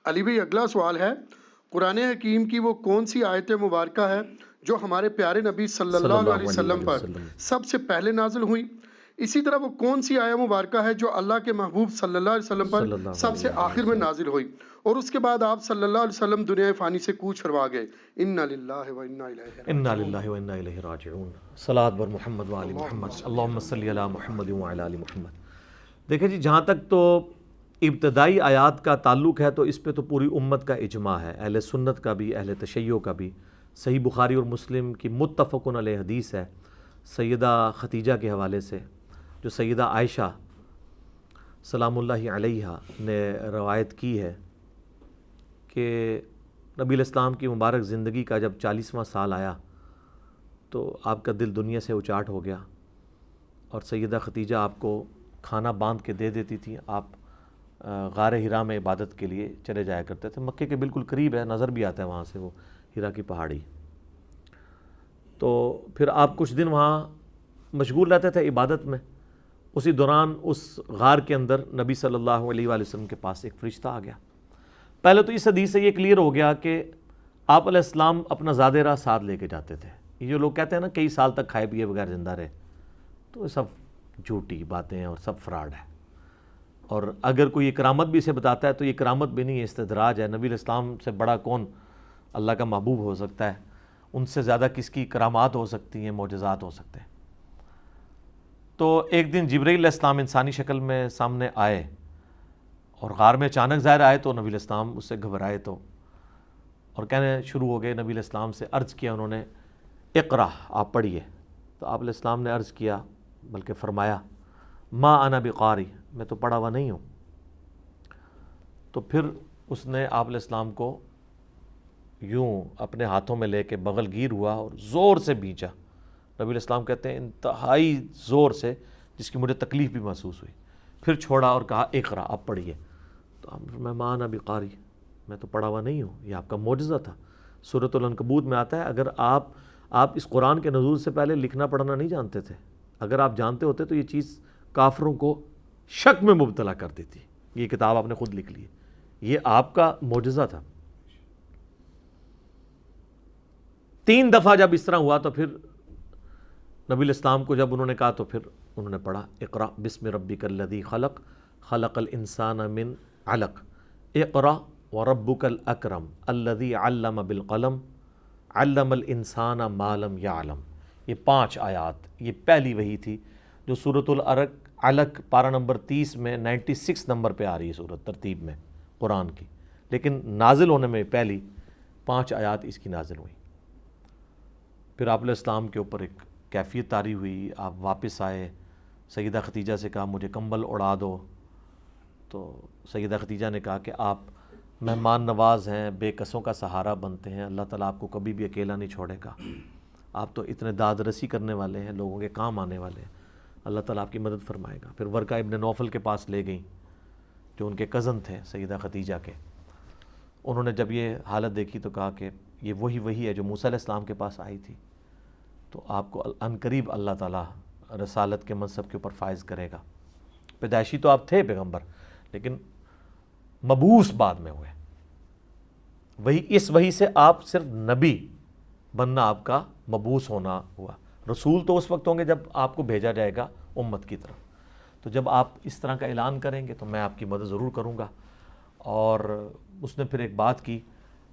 علی بھائی اگلا سوال ہے، قرآن حکیم کی وہ کون سی آیت مبارکہ ہے جو ہمارے پیارے نبی صلی صلی اللہ اللہ علیہ علیہ وسلم وآلہ پر وسلم۔ سب سے پہلے نازل ہوئی؟ اسی طرح وہ کون سی آیت مبارکہ ہے جو اللہ کے محبوب صلی اللہ علیہ وسلم پر صلی اللہ سب علیہ سے وآلہ آخر میں وسلم۔ نازل ہوئی اور اس کے بعد آپ صلی اللہ علیہ وسلم دنیا فانی سے کوچ فرما گئے؟ انا للہ و انا الیہ انا راجعون۔ للہ و انا الیہ راجعون۔ صلاۃ بر محمد و آل محمد، اللہم صلی علی محمد و علی آل محمد۔ دیکھیں جی، جہاں تک تو ابتدائی آیات کا تعلق ہے تو اس پہ تو پوری امت کا اجماع ہے، اہل سنت کا بھی، اہل تشیع کا بھی۔ صحیح بخاری اور مسلم کی متفق علیہ حدیث ہے سیدہ ختیجہ کے حوالے سے، جو سیدہ عائشہ سلام اللہ علیہا نے روایت کی ہے کہ نبی الاسلام کی مبارک زندگی کا جب 40واں سال آیا تو آپ کا دل دنیا سے اچاٹ ہو گیا، اور سیدہ ختیجہ آپ کو کھانا باندھ کے دے دیتی تھیں، آپ غار ہرا میں عبادت کے لیے چلے جایا کرتے تھے۔ مکے کے بالکل قریب ہے، نظر بھی آتا ہے وہاں سے وہ ہرا کی پہاڑی۔ تو پھر آپ کچھ دن وہاں مشغول رہتے تھے عبادت میں، اسی دوران اس غار کے اندر نبی صلی اللہ علیہ وآلہ وسلم کے پاس ایک فرشتہ آ گیا۔ پہلے تو اس حدیث سے یہ کلیئر ہو گیا کہ آپ علیہ السلام اپنا زاد راہ ساتھ لے کے جاتے تھے۔ یہ جو لوگ کہتے ہیں نا کئی سال تک کھائے پیے بغیر زندہ رہے، تو یہ سب جھوٹی باتیں ہیں اور سب فراڈ ہے۔ اور اگر کوئی یہ کرامت بھی اسے بتاتا ہے تو یہ کرامت بھی نہیں ہے، استدراج ہے۔ نبی علیہ السلام سے بڑا کون اللہ کا محبوب ہو سکتا ہے؟ ان سے زیادہ کس کی کرامات ہو سکتی ہیں، معجزات ہو سکتے ہیں۔ تو ایک دن جبرائیل علیہ السلام انسانی شکل میں سامنے آئے اور غار میں اچانک ظاہر آئے، تو نبی علیہ السلام اس سے گھبرائے تو اور کہنے شروع ہو گئے۔ نبی علیہ السلام سے عرض کیا انہوں نے، اقرا، آپ پڑھیے۔ تو آپ علیہ السلام نے عرض کیا، بلکہ فرمایا، ما انا بقاری، میں تو پڑھا ہوا نہیں ہوں۔ تو پھر اس نے آپ علیہ السلام کو یوں اپنے ہاتھوں میں لے کے بغل گیر ہوا اور زور سے بھینچا۔ نبی علیہ السلام کہتے ہیں انتہائی زور سے، جس کی مجھے تکلیف بھی محسوس ہوئی۔ پھر چھوڑا اور کہا اقرا، آپ پڑھیے۔ تو میں ما انا بقاری، میں تو پڑھا ہوا نہیں ہوں۔ یہ آپ کا معجزہ تھا۔ سورۃ العنکبوت میں آتا ہے، اگر آپ اس قرآن کے نزول سے پہلے لکھنا پڑھنا نہیں جانتے تھے، اگر آپ جانتے ہوتے تو یہ چیز کافروں کو شک میں مبتلا کر دیتی۔ یہ کتاب آپ نے خود لکھ لی ہے، یہ آپ کا معجزہ تھا۔ 3 دفعہ جب اس طرح ہوا تو پھر نبی علیہ السلام کو جب انہوں نے کہا تو پھر انہوں نے پڑھا، اقرا بسم ربک الذی خلق، خلق الانسان من علق، اقرا وربک الاکرم الذی علم بالقلم، علم الانسان ما لم یعلم۔ یہ 5 آیات، یہ پہلی وحی تھی جو سورۃ علق پارہ نمبر 30 میں 96 نمبر پہ آ رہی ہے سورت ترتیب میں قرآن کی، لیکن نازل ہونے میں پہلی 5 آیات اس کی نازل ہوئی۔ پھر آپ علیہ السلام کے اوپر ایک کیفیت طاری ہوئی، آپ واپس آئے، سیدہ ختیجہ سے کہا مجھے کمبل اڑا دو، تو سیدہ ختیجہ نے کہا کہ آپ مہمان نواز ہیں، بے کسوں کا سہارا بنتے ہیں، اللہ تعالیٰ آپ کو کبھی بھی اکیلا نہیں چھوڑے گا، آپ تو اتنے داد رسی کرنے والے ہیں، لوگوں کے کام آنے والے ہیں، اللہ تعالیٰ آپ کی مدد فرمائے گا۔ پھر ورقہ ابن نوفل کے پاس لے گئیں، جو ان کے کزن تھے سیدہ ختیجہ کے۔ انہوں نے جب یہ حالت دیکھی تو کہا کہ یہ وہی ہے جو موسیٰ علیہ السلام کے پاس آئی تھی، تو آپ کو عنقریب اللہ تعالیٰ رسالت کے منصب کے اوپر فائز کرے گا۔ پیدائشی تو آپ تھے پیغمبر، لیکن مبعوث بعد میں ہوئے۔ اس وحی سے آپ صرف نبی بننا آپ کا مبعوث ہونا ہوا۔ رسول تو اس وقت ہوں گے جب آپ کو بھیجا جائے گا امت کی طرف۔ تو جب آپ اس طرح کا اعلان کریں گے تو میں آپ کی مدد ضرور کروں گا۔ اور اس نے پھر ایک بات کی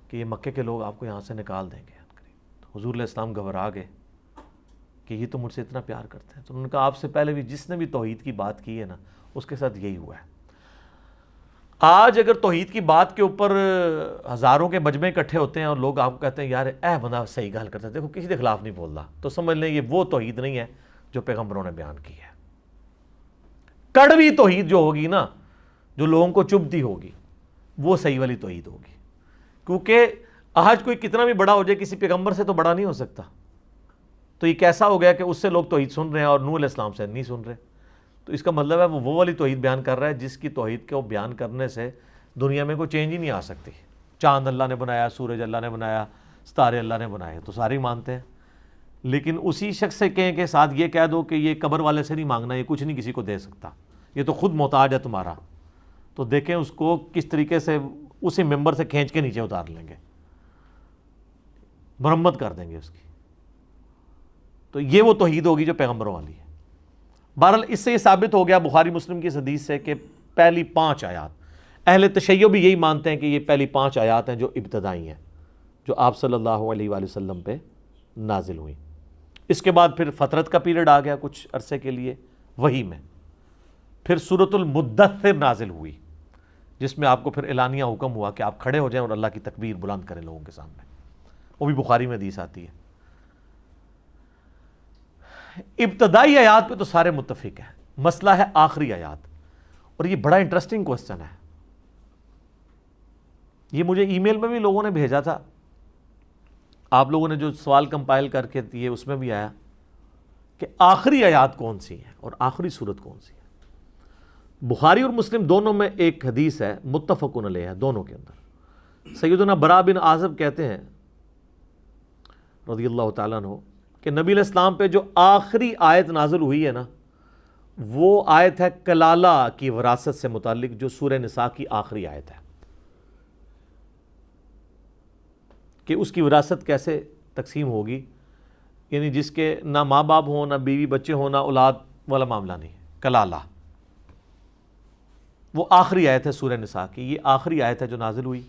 کہ یہ مکے کے لوگ آپ کو یہاں سے نکال دیں گے۔ تو حضور علیہ السلام گھبرا گئے کہ یہ تو مجھ سے اتنا پیار کرتے ہیں۔ تو انہوں نے کہا آپ سے پہلے بھی جس نے بھی توحید کی بات کی ہے نا، اس کے ساتھ یہی ہوا ہے۔ آج اگر توحید کی بات کے اوپر ہزاروں کے مجمع اکٹھے ہوتے ہیں اور لوگ آپ کو کہتے ہیں یار اے بندہ صحیح گل کرتا ہے، دیکھو کسی کے خلاف نہیں بول رہا، تو سمجھ لیں یہ وہ توحید نہیں ہے جو پیغمبروں نے بیان کی ہے۔ کڑوی توحید جو ہوگی نا، جو لوگوں کو چبھتی ہوگی، وہ صحیح والی توحید ہوگی۔ کیونکہ آج کوئی کتنا بھی بڑا ہو جائے کسی پیغمبر سے تو بڑا نہیں ہو سکتا۔ تو یہ کیسا ہو گیا کہ اس سے لوگ توحید سن رہے ہیں اور نوح علیہ السلام سے نہیں سن رہے؟ تو اس کا مطلب ہے وہ والی توحید بیان کر رہا ہے جس کی توحید کو بیان کرنے سے دنیا میں کوئی چینج ہی نہیں آ سکتی۔ چاند اللہ نے بنایا، سورج اللہ نے بنایا، ستارے اللہ نے بنائے، تو سارے مانتے ہیں۔ لیکن اسی شخص سے کہیں کہ ساتھ یہ کہہ دو کہ یہ قبر والے سے نہیں مانگنا، یہ کچھ نہیں کسی کو دے سکتا، یہ تو خود محتاج ہے تمہارا، تو دیکھیں اس کو کس طریقے سے اسی ممبر سے کھینچ کے نیچے اتار لیں گے، مرمت کر دیں گے اس کی۔ تو یہ وہ توحید ہوگی جو پیغمبروں والی ہے۔ بہرحال اس سے یہ ثابت ہو گیا بخاری مسلم کی اس حدیث سے کہ پہلی 5 آیات، اہل تشیع بھی یہی مانتے ہیں کہ یہ پہلی 5 آیات ہیں جو ابتدائی ہیں، جو آپ صلی اللہ علیہ وآلہ وسلم پہ نازل ہوئی۔ اس کے بعد پھر فترت کا پیریڈ آ گیا کچھ عرصے کے لیے وحی میں، پھر سورۃ المدثر نازل ہوئی، جس میں آپ کو پھر اعلانیہ حکم ہوا کہ آپ کھڑے ہو جائیں اور اللہ کی تکبیر بلند کریں لوگوں کے سامنے، وہ بھی بخاری میں حدیث آتی ہے۔ ابتدائی آیات پہ تو سارے متفق ہیں، مسئلہ ہے آخری آیات، اور یہ بڑا انٹرسٹنگ کوسچن ہے۔ یہ مجھے ای میل میں بھی لوگوں نے بھیجا تھا، آپ لوگوں نے جو سوال کمپائل کر کے دیے اس میں بھی آیا کہ آخری آیات کون سی ہیں اور آخری صورت کون سی ہے۔ بخاری اور مسلم دونوں میں ایک حدیث ہے متفقن علیہ ہے دونوں کے اندر۔ سیدنا برا بن عازب کہتے ہیں رضی اللہ تعالیٰ عنہ کہ نبی علیہ السلام پہ جو آخری آیت نازل ہوئی ہے نا، وہ آیت ہے کلالہ کی وراثت سے متعلق، جو سورہ نساء کی آخری آیت ہے، کہ اس کی وراثت کیسے تقسیم ہوگی، یعنی جس کے نہ ماں باپ ہوں، نہ بیوی بچے ہوں، نہ اولاد والا معاملہ نہیں، کلالہ، وہ آخری آیت ہے سورہ نساء کی، یہ آخری آیت ہے جو نازل ہوئی۔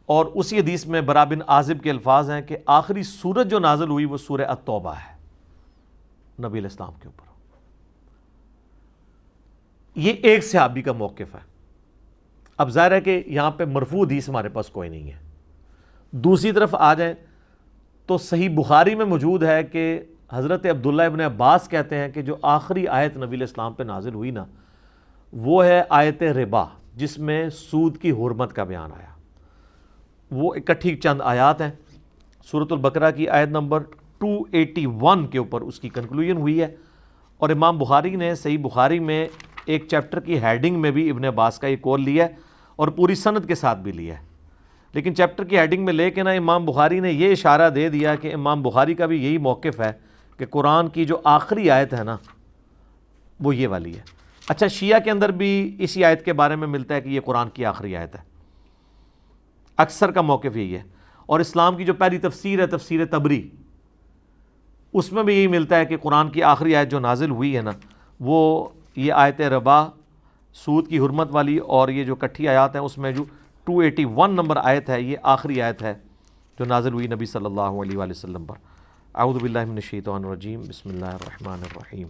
اور اسی حدیث میں برا بن عازب کے الفاظ ہیں کہ آخری سورت جو نازل ہوئی وہ سورہ التوبہ ہے نبی علیہ السلام کے اوپر۔ یہ ایک صحابی کا موقف ہے۔ اب ظاہر ہے کہ یہاں پہ مرفوع حدیث ہمارے پاس کوئی نہیں ہے۔ دوسری طرف آ جائیں تو صحیح بخاری میں موجود ہے کہ حضرت عبداللہ ابن عباس کہتے ہیں کہ جو آخری آیت نبی علیہ السلام پہ نازل ہوئی نا، وہ ہے آیت ربا، جس میں سود کی حرمت کا بیان آیا۔ وہ اکٹھی چند آیات ہیں، سورۃ البقرہ کی آیت نمبر 281 کے اوپر اس کی کنکلوژن ہوئی ہے، اور امام بخاری نے صحیح بخاری میں ایک چیپٹر کی ہیڈنگ میں بھی ابن عباس کا یہ قول لیا ہے، اور پوری سند کے ساتھ بھی لیا ہے۔ لیکن چیپٹر کی ہیڈنگ میں لے کے نا امام بخاری نے یہ اشارہ دے دیا کہ امام بخاری کا بھی یہی موقف ہے کہ قرآن کی جو آخری آیت ہے نا وہ یہ والی ہے۔ اچھا، شیعہ کے اندر بھی اسی آیت کے بارے میں ملتا ہے کہ یہ قرآن کی آخری آیت ہے، اکثر کا موقف یہی ہے۔ اور اسلام کی جو پہلی تفسیر ہے تفسیر تبری، اس میں بھی یہی ملتا ہے کہ قرآن کی آخری آیت جو نازل ہوئی ہے نا، وہ یہ آیت ربا، سود کی حرمت والی، اور یہ جو کٹھی آیات ہیں اس میں جو 281 نمبر آیت ہے، یہ آخری آیت ہے جو نازل ہوئی نبی صلی اللہ علیہ وآلہ وسلم پر۔ اعوذ باللہ من الشیطان الرجیم، بسم اللہ الرحمن الرحیم۔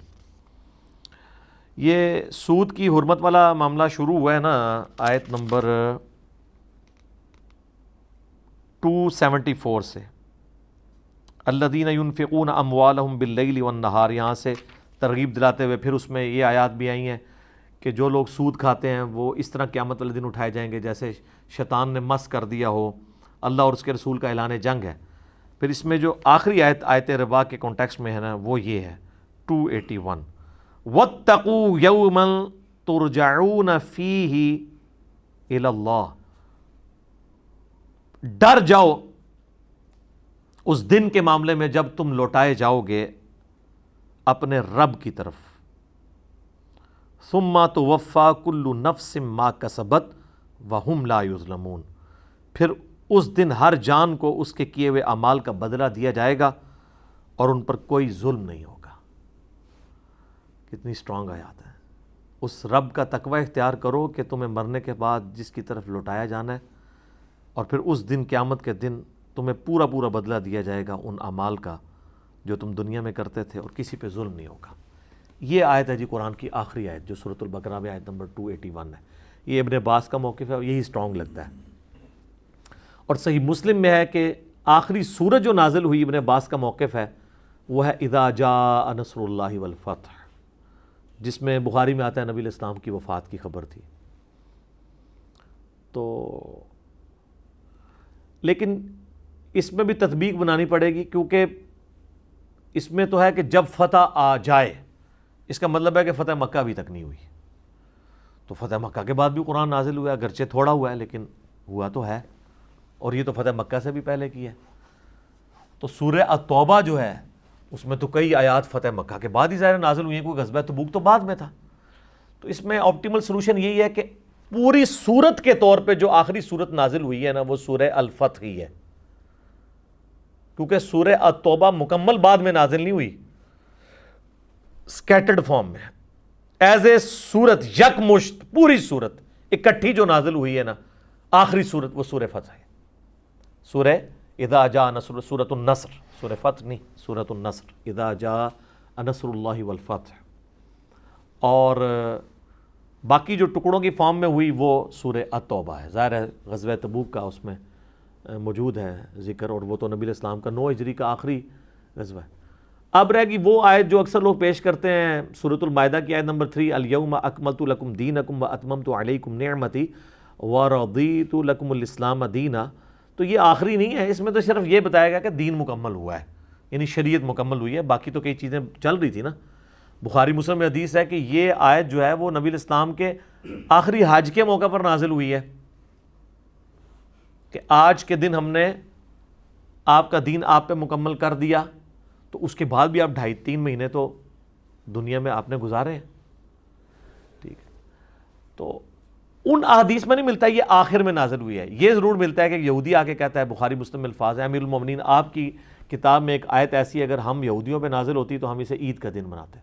یہ سود کی حرمت والا معاملہ شروع ہوا ہے نا آیت نمبر 274 سے، الذین ینفقون اموالہم باللیل والنہار، یہاں سے ترغیب دلاتے ہوئے پھر اس میں یہ آیات بھی آئی ہیں کہ جو لوگ سود کھاتے ہیں وہ اس طرح قیامت والے دن اٹھائے جائیں گے جیسے شیطان نے مس کر دیا ہو، اللہ اور اس کے رسول کا اعلان جنگ ہے۔ پھر اس میں جو آخری آیت آیت ربا کے کانٹیکسٹ میں ہے نا، وہ یہ ہے 281، وَاتَّقُوا يَوْمًا تُرْجَعُونَ فِيهِ إِلَى اللَّهِ، ڈر جاؤ اس دن کے معاملے میں جب تم لوٹائے جاؤ گے اپنے رب کی طرف، ثُمَّ تُوَفَّى كُلُّ نَفْسٍ مَا كَسَبَتْ وَهُمْ لَا يُظْلَمُونَ، پھر اس دن ہر جان کو اس کے کیے ہوئے اعمال کا بدلہ دیا جائے گا اور ان پر کوئی ظلم نہیں ہوگا۔ کتنی سٹرونگ آیات ہے۔ اس رب کا تقوی اختیار کرو کہ تمہیں مرنے کے بعد جس کی طرف لوٹایا جانا ہے، اور پھر اس دن قیامت کے دن تمہیں پورا پورا بدلہ دیا جائے گا ان اعمال کا جو تم دنیا میں کرتے تھے، اور کسی پہ ظلم نہیں ہوگا۔ یہ آیت ہے جی قرآن کی آخری آیت جو سورۃ البقرہ میں آیت نمبر 281 ہے۔ یہ ابن عباس کا موقف ہے اور یہی سٹرونگ لگتا ہے۔ اور صحیح مسلم میں ہے کہ آخری سورت جو نازل ہوئی ابن عباس کا موقف ہے وہ ہے اذا جاء نصر اللہ والفتح، جس میں بخاری میں آتا ہے نبی علیہ السلام کی وفات کی خبر تھی۔ تو لیکن اس میں بھی تطبیق بنانی پڑے گی، کیونکہ اس میں تو ہے کہ جب فتح آ جائے، اس کا مطلب ہے کہ فتح مکہ ابھی تک نہیں ہوئی۔ تو فتح مکہ کے بعد بھی قرآن نازل ہوا ہے، اگرچہ تھوڑا ہوا ہے لیکن ہوا تو ہے، اور یہ تو فتح مکہ سے بھی پہلے کی ہے۔ تو سورہ التوبہ جو ہے اس میں تو کئی آیات فتح مکہ کے بعد ہی ظاہر نازل ہوئی ہیں، کوئی غزوہ تبوک تو بعد میں تھا۔ تو اس میں آپٹیمل سلوشن یہی ہے کہ پوری سورت کے طور پہ جو آخری سورت نازل ہوئی ہے نا وہ سورہ الفتح ہی ہے، کیونکہ سورہ التوبہ مکمل بعد میں نازل نہیں ہوئی، سکیٹرڈ فارم میں ایز اے سورت یک مشت پوری سورت اکٹھی جو نازل ہوئی ہے نا آخری سورت وہ سورہ فتح ہے، سورہ اذا جاء نصر، سورۃ النصر، سورہ فتح نہیں، سورۃ النصر، اذا جاء نصر اللہ والفتح۔ اور باقی جو ٹکڑوں کی فارم میں ہوئی وہ سورہ التوبہ ہے، ظاہر ہے غزوہ تبوک کا اس میں موجود ہے ذکر، اور وہ تو نبی علیہ السلام کا 9 ہجری کا آخری غزوہ ہے۔ اب رہ گی وہ آیت جو اکثر لوگ پیش کرتے ہیں، سورۃ المائدہ کی آیت نمبر 3، الیوم اکملت لکم دینکم واتممت علیکم نعمتی ورضیت لکم الاسلام دینا۔ تو یہ آخری نہیں ہے، اس میں تو صرف یہ بتایا گیا کہ دین مکمل ہوا ہے، یعنی شریعت مکمل ہوئی ہے، باقی تو کئی چیزیں چل رہی تھی نا۔ بخاری مسلم میں حدیث ہے کہ یہ آیت جو ہے وہ نبی علیہ السلام کے آخری حج کے موقع پر نازل ہوئی ہے کہ آج کے دن ہم نے آپ کا دین آپ پہ مکمل کر دیا، تو اس کے بعد بھی آپ 2.5-3 مہینے تو دنیا میں آپ نے گزارے ہیں، ٹھیک ہے۔ تو ان احادیث میں نہیں ملتا یہ آخر میں نازل ہوئی ہے، یہ ضرور ملتا ہے کہ یہودی آ کے کہتا ہے، بخاری مسلم میں الفاظ ہے، امیر المومنین آپ کی کتاب میں ایک آیت ایسی اگر ہم یہودیوں پہ نازل ہوتی تو ہم اسے عید کا دن مناتے۔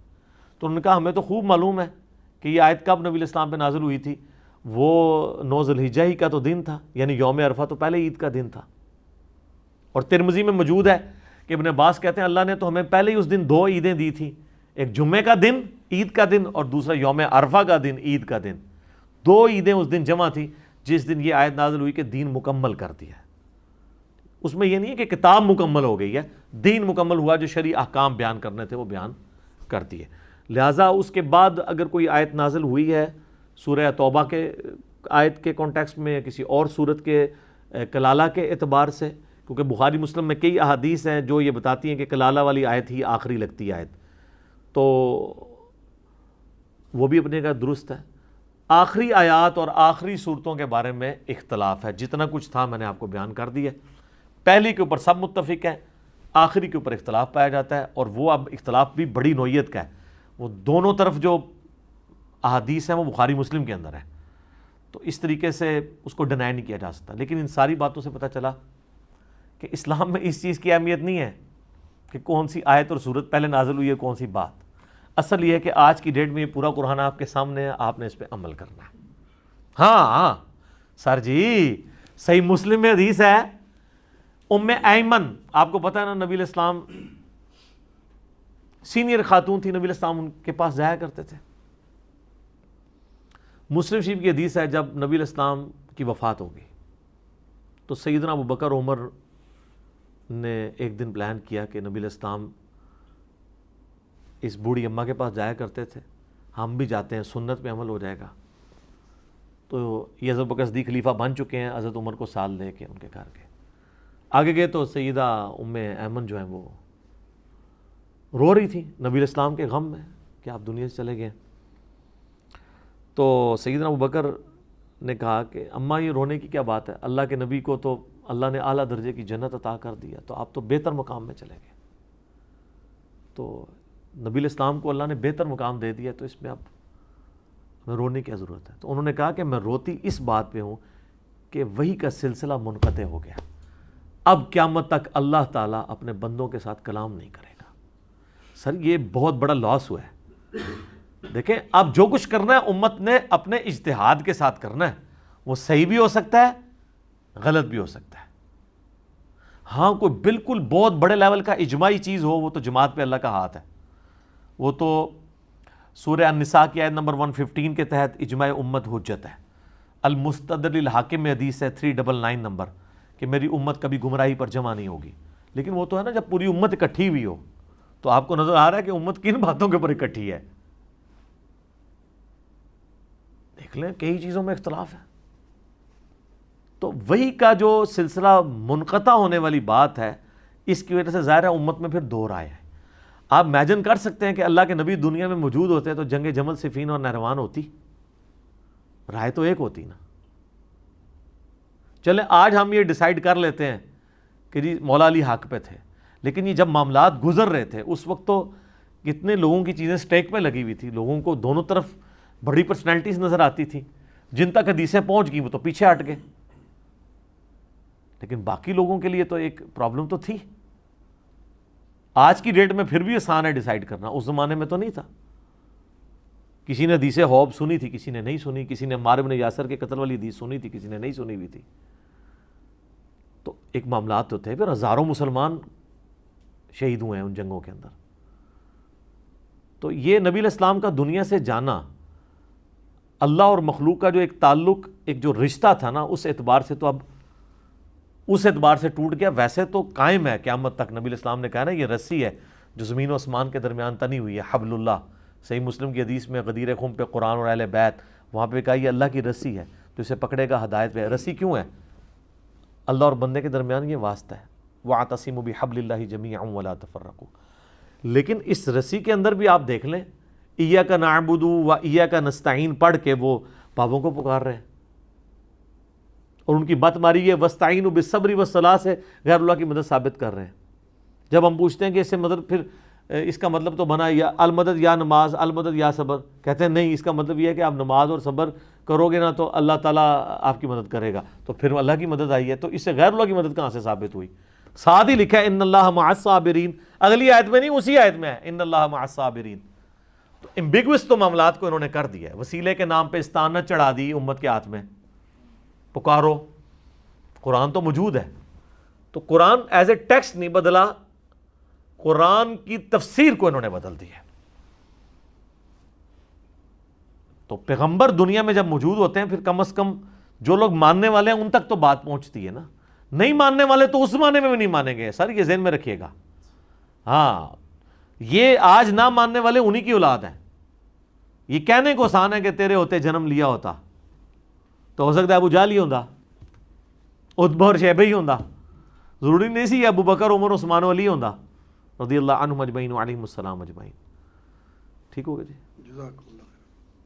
تو انہوں نے کہا ہمیں تو خوب معلوم ہے کہ یہ آیت کب نبی علیہ السلام پہ نازل ہوئی تھی، وہ 9 ذی الحجہ ہی کا تو دن تھا، یعنی یوم عرفہ تو پہلے عید کا دن تھا۔ اور ترمذی میں موجود ہے کہ ابن عباس کہتے ہیں اللہ نے تو ہمیں پہلے ہی اس دن 2 عیدیں دی تھیں، ایک جمعے کا دن عید کا دن اور دوسرا یوم عرفہ کا دن عید کا دن، 2 عیدیں اس دن جمع تھی جس دن یہ آیت نازل ہوئی کہ دین مکمل کر دیا ہے۔ اس میں یہ نہیں ہے کہ کتاب مکمل ہو گئی ہے، دین مکمل ہوا، جو شرعی احکام بیان کرنے تھے وہ بیان کر دیے۔ لہٰذا اس کے بعد اگر کوئی آیت نازل ہوئی ہے سورہ توبہ کے آیت کے کانٹیکسٹ میں یا کسی اور صورت کے کلالہ کے اعتبار سے، کیونکہ بخاری مسلم میں کئی احادیث ہیں جو یہ بتاتی ہیں کہ کلالہ والی آیت ہی آخری لگتی ہے آیت، تو وہ بھی اپنے کا درست ہے۔ آخری آیات اور آخری صورتوں کے بارے میں اختلاف ہے، جتنا کچھ تھا میں نے آپ کو بیان کر دیا۔ پہلی کے اوپر سب متفق ہیں، آخری کے اوپر اختلاف پایا جاتا ہے، اور وہ اب اختلاف بھی بڑی نوعیت کا ہے، وہ دونوں طرف جو احادیث ہیں وہ بخاری مسلم کے اندر ہے، تو اس طریقے سے اس کو ڈینائی نہیں کیا جا سکتا۔ لیکن ان ساری باتوں سے پتہ چلا کہ اسلام میں اس چیز کی اہمیت نہیں ہے کہ کون سی آیت اور صورت پہلے نازل ہوئی ہے، کون سی بات، اصل یہ ہے کہ آج کی ڈیٹ میں یہ پورا قرآن آپ کے سامنے ہے، آپ نے اس پہ عمل کرنا ہے۔ ہاں سر جی، صحیح مسلم میں حدیث ہے، ام ایمن، آپ کو پتہ ہے نا نبی علیہ السلام سینئر خاتون تھی، نبی علیہ السلام ان کے پاس جایا کرتے تھے۔ مسلم شریف کی حدیث ہے جب نبی علیہ السلام کی وفات ہو گئی تو سیدنا ابوبکر عمر نے ایک دن پلان کیا کہ نبی علیہ السلام اس بوڑھی اماں کے پاس جایا کرتے تھے، ہم بھی جاتے ہیں، سنت پہ عمل ہو جائے گا۔ تو یہ حضرت ابوبکر صدیق خلیفہ بن چکے ہیں، حضرت عمر کو سال لے کے ان کے گھر گئے، آگے گئے تو سیدہ ام ایمن جو ہیں وہ رو رہی تھی نبی علیہ السلام کے غم میں کہ آپ دنیا سے چلے گئے۔ تو سیدنا ابوبکر نے کہا کہ اماں یہ رونے کی کیا بات ہے، اللہ کے نبی کو تو اللہ نے اعلیٰ درجے کی جنت عطا کر دیا، تو آپ تو بہتر مقام میں چلے گئے، تو نبی علیہ السلام کو اللہ نے بہتر مقام دے دیا، تو اس میں اب ہمیں رونے کی ضرورت ہے۔ تو انہوں نے کہا کہ میں روتی اس بات پہ ہوں کہ وحی کا سلسلہ منقطع ہو گیا، اب قیامت تک اللہ تعالیٰ اپنے بندوں کے ساتھ کلام نہیں کرے گا۔ سر یہ بہت بڑا لاس ہوا ہے۔ دیکھیں اب جو کچھ کرنا ہے امت نے اپنے اجتہاد کے ساتھ کرنا ہے، وہ صحیح بھی ہو سکتا ہے، غلط بھی ہو سکتا ہے۔ ہاں کوئی بالکل بہت بڑے لیول کا اجماعی چیز ہو، وہ تو جماعت پہ اللہ کا ہاتھ ہے، وہ تو سورہ النساء کی آیت نمبر 115 کے تحت اجماع امت حجت ہے۔ المستدرک للحاکم میں حدیث ہے 399 نمبر کہ میری امت کبھی گمراہی پر جمع نہیں ہوگی۔ لیکن وہ تو ہے نا جب پوری امت اکٹھی ہوئی ہو، تو آپ کو نظر آ رہا ہے کہ امت کن باتوں کے اوپر اکٹھی ہے؟ دیکھ لیں کئی چیزوں میں اختلاف ہے۔ تو وہی کا جو سلسلہ منقطع ہونے والی بات ہے، اس کی وجہ سے ظاہر ہے امت میں پھر 2 رائے ہیں۔ آپ امیجن کر سکتے ہیں کہ اللہ کے نبی دنیا میں موجود ہوتے تو جنگ جمل، صفین اور نہروان ہوتی؟ رائے تو ایک ہوتی نا۔ چلیں آج ہم یہ ڈیسائیڈ کر لیتے ہیں کہ جی مولا علی حق پہ تھے، لیکن یہ جب معاملات گزر رہے تھے اس وقت تو کتنے لوگوں کی چیزیں سٹیک پہ لگی ہوئی تھی، لوگوں کو دونوں طرف بڑی پرسنالٹیز نظر آتی تھی، جن تک حدیثیں پہنچ گئیں وہ تو پیچھے ہٹ گئے، لیکن باقی لوگوں کے لیے تو ایک پرابلم تو تھی۔ آج کی ڈیٹ میں پھر بھی آسان ہے ڈیسائیڈ کرنا، اس زمانے میں تو نہیں تھا۔ کسی نے حدیث حوب سنی تھی، کسی نے نہیں سنی، کسی نے عمار بن یاسر کے قتل والی حدیث سنی تھی، کسی نے نہیں سنی ہوئی تھی۔ تو ایک معاملات تو تھے، پھر ہزاروں مسلمان شہید ہوئے ہیں ان جنگوں کے اندر۔ تو یہ نبی علیہ السلام کا دنیا سے جانا، اللہ اور مخلوق کا جو ایک تعلق، ایک جو رشتہ تھا نا، اس اعتبار سے تو اب اس اعتبار سے ٹوٹ گیا۔ ویسے تو قائم ہے قیامت تک، نبی علیہ السلام نے کہا نا یہ رسی ہے جو زمین و آسمان کے درمیان تنی ہوئی ہے، حبل اللہ۔ صحیح مسلم کی حدیث میں غدیر خم پہ قرآن اور اہل بیت، وہاں پہ کہا یہ اللہ کی رسی ہے، تو اسے پکڑے گا ہدایت پہ۔ رسی کیوں ہے؟ اللہ اور بندے کے درمیان یہ واسطہ ہے، وَاعْتَصِمُوا بِحَبْلِ اللَّهِ جَمِيعًا وَلَا تَفَرَّقُوا۔ لیکن اس رسی کے اندر بھی آپ دیکھ لیں، ایاک نعبد و ایاک نستعین پڑھ کے وہ بابوں کو پکار رہے ہیں، اور ان کی بات ماری ہے وستعینوا بالصبر والصلاۃ سے غیر اللہ کی مدد ثابت کر رہے ہیں۔ جب ہم پوچھتے ہیں کہ اس سے مدد، پھر اس کا مطلب تو بنا یا المدد یا نماز، المدد یا صبر، کہتے ہیں نہیں، اس کا مطلب یہ ہے کہ آپ نماز اور صبر کرو گے نا تو اللہ تعالیٰ آپ کی مدد کرے گا، تو پھر اللہ کی مدد آئی ہے، تو اس سے غیر اللہ کی مدد کہاں سے ثابت ہوئی؟ ساتھ ہی لکھا ہے ان اللہ مع الصابرین، اگلی آیت میں نہیں اسی آیت میں ہے ان اللہ مع الصابرین۔ تو امبیگوس تو معاملات کو انہوں نے کر دیا ہے، وسیلے کے نام پہ استانت چڑھا دی امت کے ہاتھ میں، پکارو۔ قرآن تو موجود ہے، تو قرآن ایز اے ٹیکسٹ نہیں بدلا، قرآن کی تفسیر کو انہوں نے بدل دیا۔ تو پیغمبر دنیا میں جب موجود ہوتے ہیں، پھر کم از کم جو لوگ ماننے والے ہیں ان تک تو بات پہنچتی ہے نا۔ نہیں ماننے والے تو اس زمانے میں بھی نہیں مانیں گے، سر یہ ذہن میں رکھیے گا۔ ہاں، یہ آج نہ ماننے والے انہی کی اولاد ہیں۔ یہ کہنے کو آسان ہے کہ تیرے ہوتے جنم لیا ہوتا تو ہو سکتا ہے ابو جہل ہی ہوندا، عتبہ اور شیبہ ہی ہوندا، ضروری نہیں سی ابو بکر عمر عثمان و علی ہوندا رضی اللہ عنہم اجمعین وعلیہم السلام اجمعین۔ ٹھیک ہوگا جی؟ جزاک اللہ۔